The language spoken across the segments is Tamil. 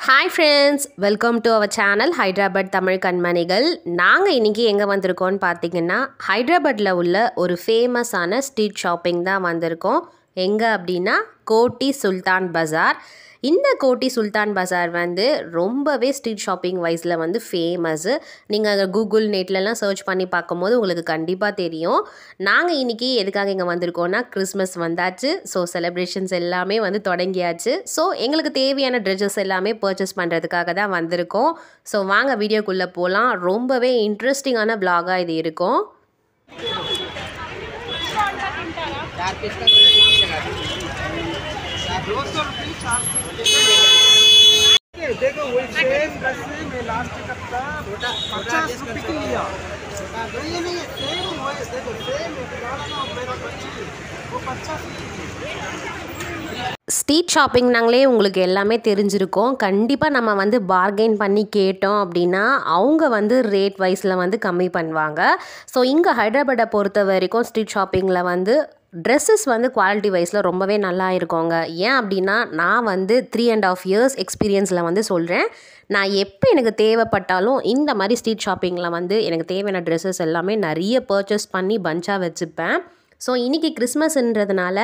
Hi friends, welcome to our channel Hyderabad Tamil Kanmanigal. நாங்கள் இன்றைக்கி எங்கே வந்திருக்கோம்னு பார்த்தீங்கன்னா ஹைதராபாத்தில் உள்ள ஒரு ஃபேமஸான ஸ்ட்ரீட் ஷாப்பிங் தான் வந்திருக்கோம். எங்கே அப்படின்னா கோட்டி சுல்தான் பஜார். இந்த கோட்டி சுல்தான் பஜார் வந்து ரொம்பவே ஸ்ட்ரீட் ஷாப்பிங் வைஸில் வந்து ஃபேமஸ்ஸு. நீங்கள் கூகுள் நெட்லலாம் சர்ச் பண்ணி பார்க்கும்போது உங்களுக்கு கண்டிப்பாக தெரியும். நாங்கள் இன்றைக்கி எதுக்காக இங்கே வந்திருக்கோன்னா கிறிஸ்மஸ் வந்தாச்சு. ஸோ செலிப்ரேஷன்ஸ் எல்லாமே வந்து தொடங்கியாச்சு. ஸோ எங்களுக்கு தேவையான ட்ரெஸ்ஸஸ் எல்லாமே பர்ச்சேஸ் பண்ணுறதுக்காக தான் வந்திருக்கோம். ஸோ வாங்க வீடியோக்குள்ளே போகலாம். ரொம்பவே இன்ட்ரெஸ்டிங்கான vlog-ஆ இது இருக்கும். देखो वही सेम ड्रेस में लास्ट कप का 50 रुपए की लिया ये नहीं है सेम वही देखो सेम वाला ना मेरा बच्ची वो 50 ஸ்ட்ரீட் ஷாப்பிங்னாங்களே உங்களுக்கு எல்லாமே தெரிஞ்சிருக்கும். கண்டிப்பாக நம்ம வந்து பார்கெயின் பண்ணி கேட்டோம் அப்படின்னா அவங்க வந்து ரேட் வைஸில் வந்து கம்மி பண்ணுவாங்க. ஸோ இங்கே ஹைதராபாத்தை பொறுத்த வரைக்கும் ஸ்ட்ரீட் ஷாப்பிங்கில் வந்து ட்ரெஸ்ஸஸ் வந்து குவாலிட்டி வைஸில் ரொம்பவே நல்லா இருக்குங்க. ஏன் அப்படின்னா நான் வந்து 3.5 years எக்ஸ்பீரியன்ஸில் வந்து சொல்கிறேன். நான் எப்போ எனக்கு தேவைப்பட்டாலும் இந்த மாதிரி ஸ்ட்ரீட் ஷாப்பிங்கில் வந்து எனக்கு தேவையான ட்ரெஸ்ஸஸ் எல்லாமே நிறைய பர்ச்சேஸ் பண்ணி பஞ்சாக வச்சுப்பேன். ஸோ இன்றைக்கி கிறிஸ்மஸ்ன்றதுனால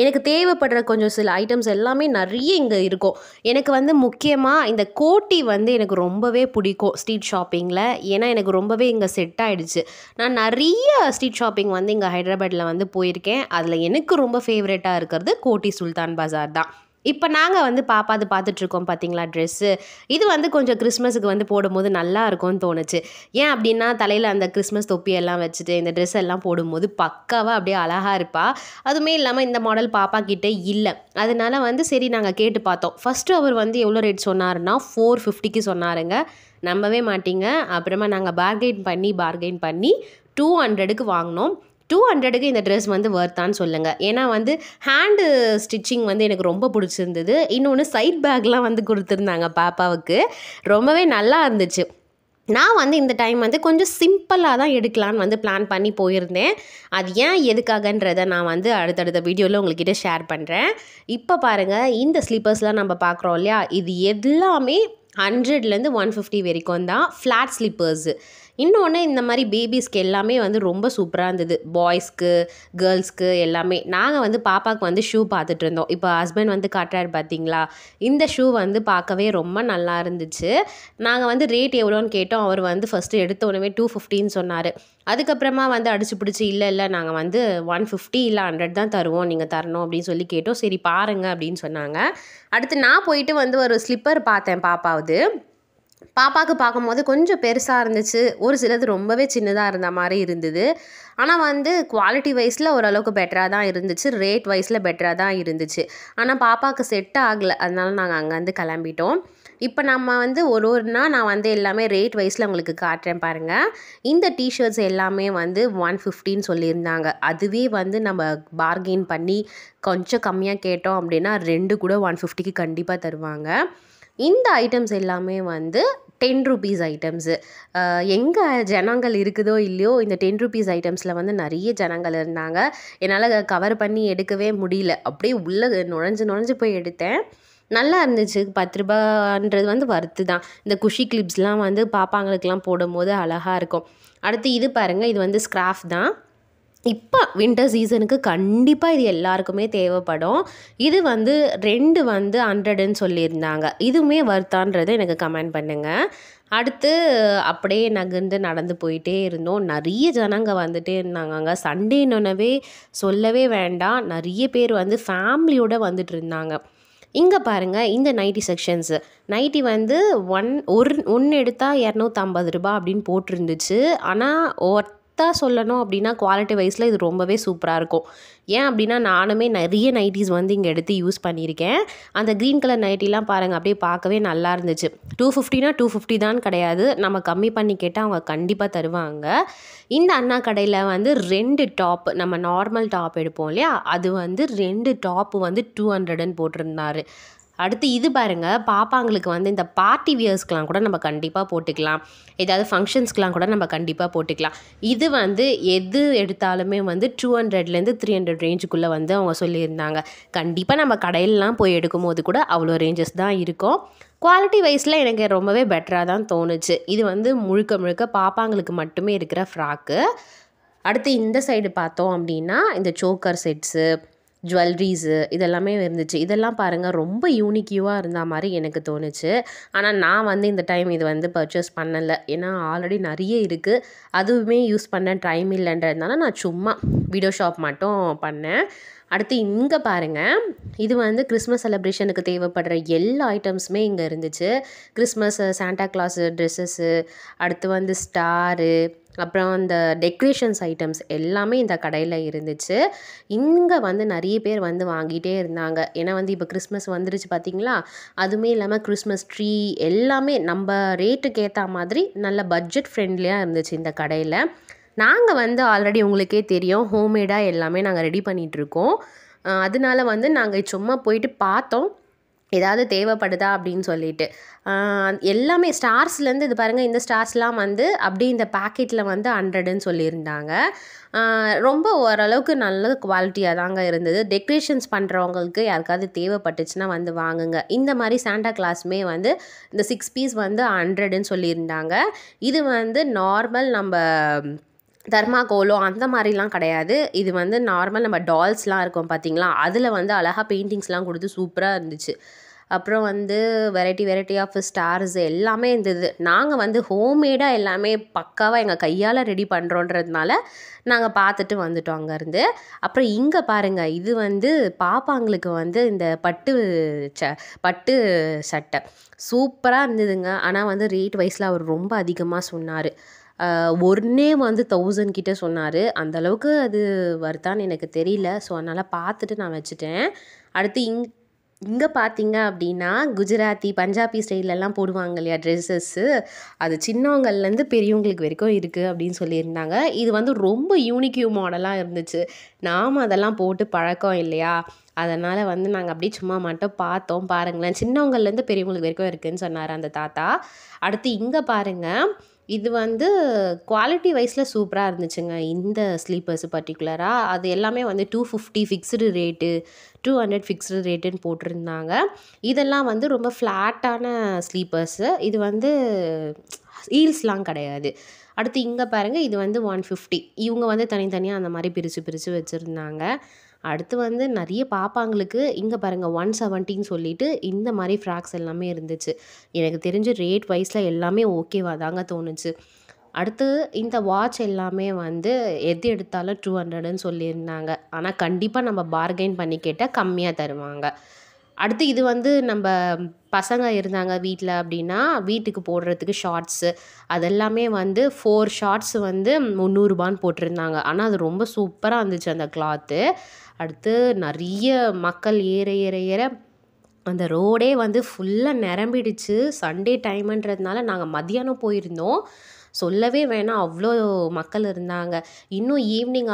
எனக்கு தேவைப்படுற கொஞ்சம் சில ஐட்டம்ஸ் எல்லாமே நிறைய இங்கே இருக்கும். எனக்கு வந்து முக்கியமாக இந்த கோட்டி வந்து எனக்கு ரொம்பவே பிடிக்கும் ஸ்ட்ரீட் ஷாப்பிங்கில். ஏன்னா எனக்கு ரொம்பவே இங்கே செட் ஆகிடுச்சு. நான் நிறைய ஸ்ட்ரீட் ஷாப்பிங் வந்து இங்கே ஹைதராபாத்தில் வந்து போயிருக்கேன். அதில் எனக்கு ரொம்ப ஃபேவரட்டாக இருக்கிறது கோட்டி சுல்தான் பஜார் தான். இப்போ நாங்கள் வந்து பார்த்துட்ருக்கோம் பார்த்தீங்களா ட்ரெஸ்ஸு. இது வந்து கொஞ்சம் கிறிஸ்மஸுக்கு வந்து போடும்போது நல்லா இருக்கும்னு தோணுச்சு. ஏன் அப்படின்னா தலையில் அந்த கிறிஸ்மஸ் தொப்பியெல்லாம் வச்சுட்டு இந்த ட்ரெஸ் எல்லாம் போடும்போது பக்காவாக அப்படியே அழகாக இருப்பா. அதுவுமே இல்லாமல் இந்த மாடல் பாப்பா கிட்டே இல்லை. அதனால வந்து சரி நாங்கள் கேட்டு பார்த்தோம். ஃபஸ்ட்டு அவர் வந்து எவ்வளோ ரேட் சொன்னாருன்னா 450க்கு சொன்னாருங்க. நம்பவே மாட்டிங்க. அப்புறமா நாங்கள் பார்கெயின் பண்ணி 200க்கு வாங்கினோம். 200க்கு இந்த ட்ரெஸ் வந்து வர்த்தான்னு சொல்லுங்கள். ஏன்னா வந்து ஹேண்டு ஸ்டிச்சிங் வந்து எனக்கு ரொம்ப பிடிச்சிருந்தது. இன்னொன்று சைட் பேக்லாம் வந்து கொடுத்துருந்தாங்க பாப்பாவுக்கு. ரொம்பவே நல்லா இருந்துச்சு. நான் வந்து இந்த டைம் வந்து கொஞ்சம் சிம்பிளாக தான் எடுக்கலான்னு வந்து பிளான் பண்ணி போயிருந்தேன். அது ஏன் எதுக்காகன்றதை நான் வந்து அடுத்தடுத்த வீடியோவில் உங்கள்கிட்ட ஷேர் பண்ணுறேன். இப்போ பாருங்கள், இந்த ஸ்லீப்பர்ஸ்லாம் நம்ம பார்க்குறோம் இல்லையா, இது எல்லாமே 100லேருந்து 150 வரைக்கும் தான் ஃப்ளாட் ஸ்லீப்பர்ஸு. இன்னொன்று இந்த மாதிரி பேபிஸ்க்கு எல்லாமே வந்து ரொம்ப சூப்பராக இருந்தது. பாய்ஸ்க்கு கேர்ள்ஸ்க்கு எல்லாமே. நாங்கள் வந்து பாப்பாவுக்கு வந்து ஷூ பார்த்துட்டு இருந்தோம். இப்போ ஹஸ்பண்ட் வந்து காட்டுறாரு பார்த்தீங்களா, இந்த ஷூ வந்து பார்க்கவே ரொம்ப நல்லா இருந்துச்சு. நாங்கள் வந்து ரேட் எவ்வளோன்னு கேட்டோம். அவர் வந்து ஃபஸ்ட்டு எடுத்த உடனே 250ன்னு சொன்னார். அதுக்கப்புறமா வந்து அடிச்சு பிடிச்சி இல்லை நாங்கள் வந்து 150 இல்லை 100 தான் தருவோம், நீங்கள் தரணும் அப்படின்னு சொல்லி கேட்டோம். சரி பாருங்க அப்படின்னு சொன்னாங்க. அடுத்து நான் போயிட்டு வந்து ஒரு ஸ்லிப்பர் பார்த்தேன் பாப்பாவுக்கு பார்க்கும்போது கொஞ்சம் பெருசாக இருந்துச்சு. ஒரு சிலது ரொம்பவே சின்னதாக இருந்த மாதிரி இருந்தது. ஆனால் வந்து குவாலிட்டி வைஸில் ஓரளவுக்கு பெட்டராக தான் இருந்துச்சு. ரேட் வைஸில் பெட்டராக தான் இருந்துச்சு. ஆனால் பாப்பாவுக்கு செட் ஆகலை. அதனால நாங்கள் அங்கேருந்து கிளம்பிட்டோம். இப்போ நம்ம வந்து ஒருனா நான் வந்து எல்லாமே ரேட் வைஸில் உங்களுக்கு காட்டுறேன் பாருங்கள். இந்த டிஷர்ட்ஸ் எல்லாமே வந்து 150ன்னு சொல்லியிருந்தாங்க. அதுவே வந்து நம்ம பார்கெயின் பண்ணி கொஞ்சம் கம்மியாக கேட்டோம் அப்படின்னா 2 கூட 150க்கு கண்டிப்பாக தருவாங்க. இந்த ஐட்டம்ஸ் எல்லாமே வந்து 10 rupees ஐட்டம்ஸு. எங்கே ஜனங்கள் இருக்குதோ இல்லையோ, இந்த 10 rupees ஐட்டம்ஸில் வந்து நிறைய ஜனங்கள் இருந்தாங்க. என்னால் கவர் பண்ணி எடுக்கவே முடியல. அப்படியே உள்ளே நுழைஞ்சு போய் எடுத்தேன். நல்லா இருந்துச்சு. 10 ரூபான்றது வந்து வர்த்து தான். இந்த குஷி கிளிப்ஸ்லாம் வந்து பாப்பாங்களுக்கெலாம் போடும்போது அழகாக இருக்கும். அடுத்து இது பாருங்கள், இது வந்து ஸ்க்ராஃப் தான். இப்போ வின்டர் சீசனுக்கு கண்டிப்பாக இது எல்லாருக்குமே தேவைப்படும். இது வந்து 2 வந்து 100ன்னு சொல்லியிருந்தாங்க. இதுவுமே வர்த்தான்றதை எனக்கு கமெண்ட் பண்ணுங்கள். அடுத்து அப்படியே நடந்து போயிட்டே இருந்தோம். நிறைய ஜனங்க வந்துட்டே இருந்தாங்க. சண்டேன்னொன்னவே சொல்லவே வேண்டாம். நிறைய பேர் வந்து ஃபேமிலியோடு வந்துட்டு இருந்தாங்க. இங்கே பாருங்கள், இந்த நைட்டி செக்ஷன்ஸு. நைட்டி வந்து ஒன்று எடுத்தால் 250 ரூபா அப்படின்னு போட்டிருந்துச்சு. ஆனால் சொல்லணும் அப்படின்னா குவாலிட்டி வைஸில் இது ரொம்பவே சூப்பராக இருக்கும். ஏன் அப்படின்னா நானுமே நிறைய நைட்டிஸ் வந்து இங்கே எடுத்து யூஸ் பண்ணியிருக்கேன். அந்த க்ரீன் கலர் நைட்டிலாம் பாருங்கள், அப்படியே பார்க்கவே நல்லா இருந்துச்சு. 250னா 250 தான் கிடையாது. நம்ம கம்மி பண்ணி கேட்டால் அவங்க கண்டிப்பாக தருவாங்க. இந்த அண்ணா கடையில் வந்து 2 டாப், நம்ம நார்மல் டாப் எடுப்போம் இல்லையா, அது வந்து 2 டாப்பு வந்து 200ன்னு போட்டிருந்தாரு. அடுத்து இது பாருங்கள், பாப்பாங்களுக்கு வந்து இந்த பார்ட்டி வியர்ஸ்க்கெலாம் கூட நம்ம கண்டிப்பாக போட்டுக்கலாம். ஏதாவது ஃபங்க்ஷன்ஸ்க்கெலாம் கூட நம்ம கண்டிப்பாக போட்டுக்கலாம். இது வந்து எது எடுத்தாலுமே வந்து 200லேருந்து 300 ரேஞ்சுக்குள்ளே வந்து அவங்க சொல்லியிருந்தாங்க. கண்டிப்பாக நம்ம கடையிலலாம் போய் எடுக்கும்போது கூட அவ்வளோ ரேஞ்சஸ் தான் இருக்கும். குவாலிட்டி வைஸில் எனக்கு ரொம்பவே பெட்டராக தான் தோணுச்சு. இது வந்து முழுக்க முழுக்க பாப்பாங்களுக்கு மட்டுமே இருக்கிற ஃப்ராக்கு. அடுத்து இந்த சைடு பார்த்தோம் அப்படின்னா இந்த சோக்கர் செட்ஸு, ஜுவல்லரிஸு இதெல்லாமே இருந்துச்சு. இதெல்லாம் பாருங்கள் ரொம்ப யூனிக்யூவாக இருந்த மாதிரி எனக்கு தோணுச்சு. ஆனால் நான் வந்து இந்த டைம் இது வந்து பர்ச்சேஸ் பண்ணலை. ஏன்னா ஆல்ரெடி நிறைய இருக்குது, அதுவுமே யூஸ் பண்ண டைம் இல்லைன்றதுனால நான் சும்மா வீடியோ ஷாப் மட்டும் பண்ணேன். அடுத்து இங்கே பாருங்கள், இது வந்து கிறிஸ்மஸ் செலிப்ரேஷனுக்கு தேவைப்படுற எல்லா ஐட்டம்ஸுமே இங்கே இருந்துச்சு. கிறிஸ்மஸ் சாண்டா கிளாஸு ட்ரெஸ்ஸஸ்ஸு, அடுத்து வந்து ஸ்டாரு, அப்புறம் இந்த டெக்கரேஷன்ஸ் ஐட்டம்ஸ் எல்லாமே இந்த கடையில் இருந்துச்சு. இங்கே வந்து நிறைய பேர் வந்து வாங்கிட்டே இருந்தாங்க. ஏன்னா வந்து இப்போ கிறிஸ்மஸ் வந்துருச்சு பார்த்தீங்களா, அதுவுமே இல்லாமல் கிறிஸ்மஸ் ட்ரீ எல்லாமே நம்ம ரேட்டுக்கு ஏற்ற மாதிரி நல்ல பட்ஜெட் ஃப்ரெண்ட்லியாக இருந்துச்சு இந்த கடையில். நாங்கள் வந்து ஆல்ரெடி உங்களுக்கே தெரியும் ஹோம்மேடாக எல்லாமே நாங்கள் ரெடி பண்ணிகிட்ருக்கோம். அதனால வந்து நாங்கள் சும்மா போயிட்டு பார்த்தோம் ஏதாவது தேவைப்படுதா அப்படின்னு சொல்லிட்டு. எல்லாமே ஸ்டார்ஸ்லேருந்து இது பாருங்கள், இந்த ஸ்டார்ஸ்லாம் வந்து அப்படியே இந்த பேக்கெட்டில் வந்து 100ன்னு சொல்லியிருந்தாங்க. ரொம்ப ஓரளவுக்கு நல்ல குவாலிட்டியாக தாங்க இருந்தது. டெக்கரேஷன்ஸ் பண்ணுறவங்களுக்கு யாருக்காவது தேவைப்பட்டுச்சுன்னா வந்து வாங்குங்க. இந்த மாதிரி சாண்டா கிளாஸுமே வந்து இந்த 6 பீஸ் வந்து 100ன்னு சொல்லியிருந்தாங்க. இது வந்து நார்மல் நம்ம தர்மாகோலோ அந்த மாதிரிலாம் கிடையாது. இது வந்து நார்மல் நம்ம டால்ஸ்லாம் இருக்கும் பார்த்தீங்களா, அதில் வந்து அழகாக பெயிண்டிங்ஸ்லாம் கொடுத்து சூப்பராக இருந்துச்சு. அப்புறம் வந்து வெரைட்டி ஆஃப் ஸ்டார்ஸ் எல்லாமே இருந்தது. நாங்கள் வந்து ஹோம்மேடாக எல்லாமே பக்காவாக எங்கள் கையால் ரெடி பண்ணுறோன்றதுனால நாங்கள் பார்த்துட்டு வந்துட்டோம் அங்கேருந்து. அப்புறம் இங்கே பாருங்கள், இது வந்து பாப்பாங்களுக்கு வந்து இந்த பட்டு சட்டை சூப்பராக இருந்ததுங்க. ஆனால் வந்து ரேட் வைஸில் அவர் ரொம்ப அதிகமாக சொன்னார். ஒன்றே வந்து 1000 கிட்ட சொன்னார். அந்தளவுக்கு அது வருதான்னு எனக்கு தெரியல. ஸோ அதனால் பார்த்துட்டு நான் வச்சுட்டேன். அடுத்து இங்கே பார்த்தீங்க அப்படின்னா குஜராத்தி பஞ்சாபி ஸ்டைலெல்லாம் போடுவாங்க இல்லையா ட்ரெஸ்ஸஸ்ஸு, அது சின்னவங்கள்லேருந்து பெரியவங்களுக்கு வரைக்கும் இருக்குது அப்படின்னு சொல்லியிருந்தாங்க. இது வந்து ரொம்ப யூனிக்யூ மாடலாக இருந்துச்சு. நாம் அதெல்லாம் போட்டு பழக்கம் இல்லையா, அதனால் வந்து நாங்கள் அப்படியே சும்மா மட்டும் பார்த்தோம். பாருங்களேன், சின்னவங்கள்லேருந்து பெரியவங்களுக்கு வரைக்கும் இருக்குதுன்னு சொன்னார் அந்த தாத்தா. அடுத்து இங்கே பாருங்கள், இது வந்து குவாலிட்டி வைஸில் சூப்பராக இருந்துச்சுங்க. இந்த ஸ்லீப்பர்ஸு பர்டிகுலராக அது எல்லாமே வந்து 250 ஃபிக்ஸ்டு ரேட்டு, 200 ஃபிக்ஸ்டு ரேட்டுன்னு போட்டிருந்தாங்க. இதெல்லாம் வந்து ரொம்ப ஃப்ளாட்டான ஸ்லீப்பர்ஸு. இது வந்து ஹீல்ஸ்லாம் கிடையாது. அடுத்து இங்கே பாருங்கள், இது வந்து 150. இவங்க வந்து தனித்தனியாக அந்த மாதிரி பிரித்து வச்சுருந்தாங்க. அடுத்து வந்து நிறைய பாப்பாங்களுக்கு இங்கே பாருங்கள் 170ன்னு சொல்லிட்டு இந்த மாதிரி ஃப்ராக்ஸ் எல்லாமே இருந்துச்சு. எனக்கு தெரிஞ்ச ரேட் வைஸில் எல்லாமே ஓகேவா தாங்க தோணுச்சு. அடுத்து இந்த வாட்ச் எல்லாமே வந்து எது எடுத்தாலும் 200ன்னு சொல்லியிருந்தாங்க. ஆனால் கண்டிப்பாக நம்ம பார்கெயின் பண்ணி கேட்டால் கம்மியாக தருவாங்க. அடுத்து இது வந்து நம்ம பசங்க இருந்தாங்க வீட்டில் அப்படின்னா வீட்டுக்கு போடுறதுக்கு ஷார்ட்ஸு அதெல்லாமே வந்து 4 ஷார்ட்ஸ் வந்து 300 ரூபான்னு போட்டிருந்தாங்க. ஆனால் அது ரொம்ப சூப்பராக இருந்துச்சு அந்த கிளாத்து. அடுத்து நிறைய மக்கள் ஏற அந்த ரோடே வந்து ஃபுல்லாக நிரம்பிடுச்சு. சண்டே டைமுன்றதுனால நாங்கள் மதியானம் போயிருந்தோம். சொல்லவே வேணாம், அவ்வளோ மக்கள் இருந்தாங்க. இன்னும் ஈவினிங்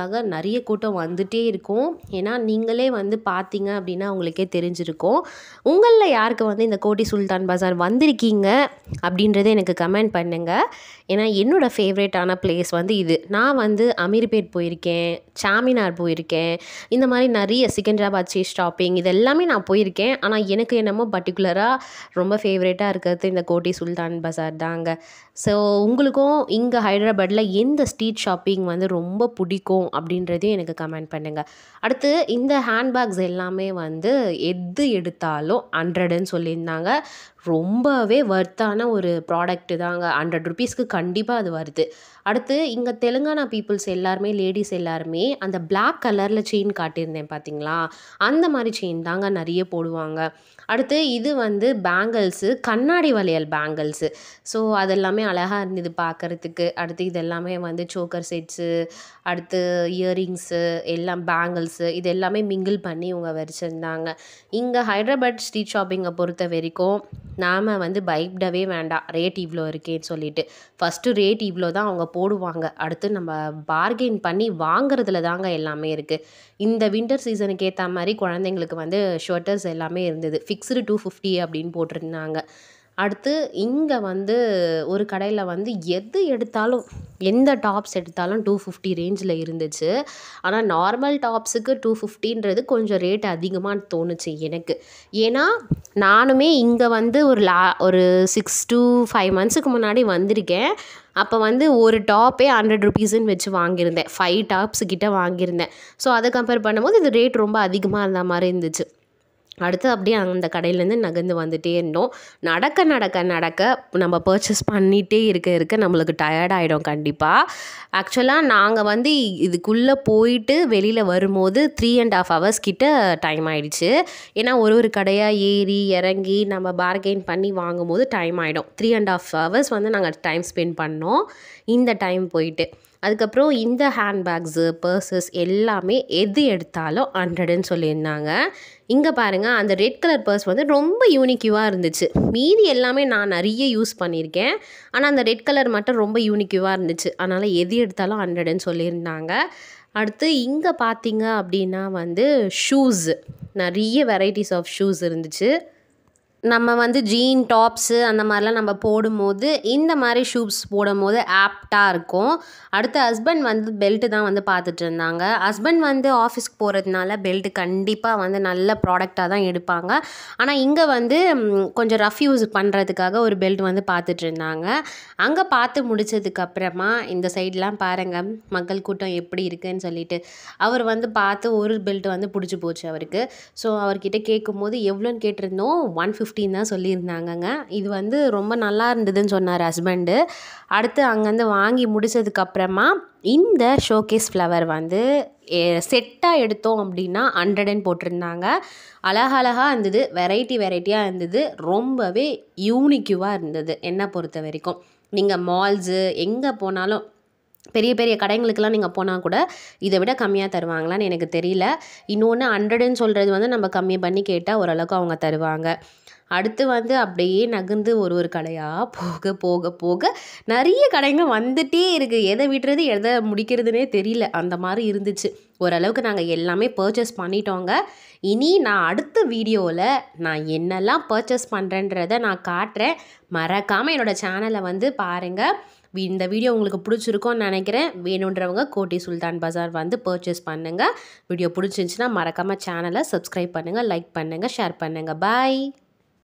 ஆக நிறைய கூட்டம் வந்துகிட்டே இருக்கும். ஏன்னா நீங்களே வந்து பார்த்தீங்க அப்படின்னா உங்களுக்கே தெரிஞ்சிருக்கும். உங்களில் யாருக்கு வந்து இந்த கோட்டி சுல்தான் பஜார் வந்திருக்கீங்க அப்படின்றத எனக்கு கமெண்ட் பண்ணுங்கள். ஏன்னா என்னோடய ஃபேவரேட்டான பிளேஸ் வந்து இது. நான் வந்து அமீர்பேட் போயிருக்கேன், சாமினார் போயிருக்கேன், இந்த மாதிரி நிறைய சிக்கந்தராபாத் சீஸ் ஷாப்பிங் இது எல்லாமே நான் போயிருக்கேன். ஆனால் எனக்கு என்னமோ பர்டிகுலராக ரொம்ப ஃபேவரேட்டாக இருக்கிறது இந்த கோட்டி சுல்தான் பஜார் தாங்க. ஸோ உங்களுக்கும் இங்கே ஹைதராபாத்தில் எந்த ஸ்ட்ரீட் ஷாப்பிங் வந்து ரொம்ப பிடிக்கும் அப்படின்றதையும் எனக்கு கமெண்ட் பண்ணுங்கள். அடுத்து இந்த ஹேண்ட்பேக்ஸ் எல்லாமே வந்து எது எடுத்தாலும் 100ன்னு சொல்லியிருந்தாங்க. ரொம்பவே வர்த்தான ஒரு ப்ராடக்ட்டு தாங்க. 100 ருபீஸ்க்கு கண்டிப்பாக அது வருது. அடுத்து இங்கே தெலுங்கானா பீப்புள்ஸ் எல்லாருமே லேடிஸ் எல்லாருமே அந்த பிளாக் கலரில் செயின் காட்டியிருந்தேன் பார்த்தீங்களா, அந்த மாதிரி செயின் தாங்க நிறைய போடுவாங்க. அடுத்து இது வந்து பேங்கிள்ஸு, கண்ணாடி வளையல் பேங்கிள்ஸு. ஸோ அதெல்லாமே அழகாக இருந்தது பார்க்குறதுக்கு. அடுத்து இதெல்லாமே வந்து சோக்கர் செட்ஸு, அடுத்து இயரிங்ஸு, எல்லாம் பேங்கிள்ஸு இது எல்லாமே மிங்கிள் பண்ணி இவங்க வச்சுருந்தாங்க. இங்கே ஹைதராபாத் ஸ்ட்ரீட் ஷாப்பிங்கை பொறுத்த வரைக்கும் நாம் வந்து பயப்படவே வேண்டாம் ரேட் இவ்வளோ இருக்கேன்னு சொல்லிட்டு. ஃபஸ்ட்டு ரேட் இவ்வளோ தான் அவங்க போடுவாங்க. அடுத்து நம்ம பார்கெயின் பண்ணி வாங்குறதுல தாங்க எல்லாமே இருக்குது. இந்த வின்டர் சீசனுக்கு ஏற்ற மாதிரி குழந்தைங்களுக்கு வந்து ஷர்ட்டர்ஸ் எல்லாமே இருந்தது. ஃபிக்ஸ்டு 250 அப்படின்னு போட்டிருந்தாங்க. அடுத்து இங்கே வந்து ஒரு கடையில் வந்து எது எடுத்தாலும் எந்த டாப்ஸ் எடுத்தாலும் 250 ரேஞ்சில் இருந்துச்சு. ஆனால் நார்மல் டாப்ஸுக்கு 250ன்றது கொஞ்சம் ரேட் அதிகமாக தோணுச்சு எனக்கு. ஏன்னா நானுமே இங்கே வந்து ஒரு 6 to 5 மந்த்ஸுக்கு முன்னாடி வந்திருக்கேன். அப்போ வந்து ஒரு டாப்பே 100 ருபீஸ்ன்னு வச்சு வாங்கியிருந்தேன். 5 டாப்ஸ் கிட்ட வாங்கியிருந்தேன். ஸோ அதை கம்பேர் பண்ணும்போது இது ரேட் ரொம்ப அதிகமாக இருந்த மாதிரி இருந்துச்சு. அடுத்து அப்படியே அந்த கடையிலேருந்து நகர்ந்து வந்துகிட்டே இருந்தோம். நடக்க நம்ம பர்ச்சேஸ் பண்ணிகிட்டே இருக்க நம்மளுக்கு டயர்ட் ஆகிடும் கண்டிப்பாக. ஆக்சுவலாக நாங்கள் வந்து இதுக்குள்ளே போயிட்டு வெளியில் வரும்போது 3.5 hours கிட்ட டைம் ஆகிடுச்சு. ஏன்னா ஒரு கடையாக ஏறி இறங்கி நம்ம பார்கெயின் பண்ணி வாங்கும்போது டைம் ஆகிடும். 3.5 hours வந்து நாங்கள் டைம் ஸ்பெண்ட் பண்ணோம் இந்த டைம் போயிட்டு. அதுக்கப்புறம் இந்த ஹேண்ட்பேக்ஸு பர்சஸ் எல்லாமே எது எடுத்தாலும் 100ன்னு சொல்லியிருந்தாங்க. இங்கே பாருங்கள், அந்த ரெட் கலர் பர்ஸ் வந்து ரொம்ப யூனிக்யூவாக இருந்துச்சு. மீதி எல்லாமே நான் நிறைய யூஸ் பண்ணியிருக்கேன். ஆனால் அந்த ரெட் கலர் மட்டும் ரொம்ப யூனிக்யூவாக இருந்துச்சு. அதனால் எது எடுத்தாலும் 100ன்னு சொல்லியிருந்தாங்க. அடுத்து இங்கே பார்த்தீங்க அப்படின்னா வந்து ஷூஸு, நிறைய வெரைட்டிஸ் ஆஃப் ஷூஸ் இருந்துச்சு. நம்ம வந்து ஜீன் டாப்ஸு அந்த மாதிரிலாம் நம்ம போடும்போது இந்த மாதிரி ஷூஸ் போடும்போது ஆப்டாக இருக்கும். அடுத்து ஹஸ்பண்ட் வந்து பெல்ட்டு தான் வந்து பார்த்துட்டு இருந்தாங்க. ஹஸ்பண்ட் வந்து ஆஃபீஸ்க்கு போகிறதுனால பெல்ட்டு கண்டிப்பாக வந்து நல்ல ப்ராடக்டாக தான் எடுப்பாங்க. ஆனால் இங்கே வந்து கொஞ்சம் ரஃப் யூஸ் பண்ணுறதுக்காக ஒரு பெல்ட் வந்து பார்த்துட்டு இருந்தாங்க. அங்கே பார்த்து முடித்ததுக்கப்புறமா இந்த சைட்லாம் பாருங்கள் மக்கள் கூட்டம் எப்படி இருக்குதுன்னு சொல்லிட்டு அவர் வந்து பார்த்து ஒரு பெல்ட் வந்து பிடிச்சி போச்சு அவருக்கு. ஸோ அவர்கிட்ட கேட்கும்போது எவ்வளோன்னு கேட்டிருந்தோம். 150 தான் சொல்லியிருந்தாங்கங்க. இது வந்து ரொம்ப நல்லா இருந்ததுன்னு சொன்னார் ஹஸ்பண்டு. அடுத்து அங்கேருந்து வாங்கி முடிச்சதுக்கப்புறமா இந்த ஷோகேஸ் ஃப்ளவர் வந்து செட்டாக எடுத்தோம் அப்படின்னா 100ன்னு போட்டிருந்தாங்க. அழகழகாக இருந்தது, வெரைட்டியாக இருந்தது, ரொம்பவே யூனிக்யூவாக இருந்தது என்னை பொறுத்த வரைக்கும். நீங்கள் மால்ஸு எங்கே போனாலும் பெரிய பெரிய கடைங்களுக்கெல்லாம் நீங்கள் போனால் கூட இதை விட கம்மியாக தருவாங்களான்னு எனக்கு தெரியல. இன்னொன்று 100ன்னு சொல்கிறது வந்து நம்ம கம்மி பண்ணி கேட்டால் ஓரளவுக்கு அவங்க தருவாங்க. அடுத்து வந்து அப்படியே நகர்ந்து ஒரு கடையாக போக நிறைய கடைங்க வந்துகிட்டே இருக்குது. எதை விட்டுறது எதை முடிக்கிறதுனே தெரியல, அந்த மாதிரி இருந்துச்சு. ஓரளவுக்கு நாங்கள் எல்லாமே பர்ச்சேஸ் பண்ணிட்டோங்க. இனி நான் அடுத்த வீடியோவில் நான் என்னெல்லாம் பர்ச்சேஸ் பண்ணுறேன்றதை நான் காட்டுறேன். மறக்காமல் என்னோடய சேனலை வந்து பாருங்கள். இந்த வீடியோ உங்களுக்கு பிடிச்சிருக்கோன்னு நினைக்கிறேன். வேணுன்றவங்க கோட்டி சுல்தான் பஜார் வந்து பர்ச்சேஸ் பண்ணுங்கள். வீடியோ பிடிச்சிருந்துச்சின்னா மறக்காமல் சேனலை சப்ஸ்கிரைப் பண்ணுங்கள், லைக் பண்ணுங்கள், ஷேர் பண்ணுங்கள். பாய்.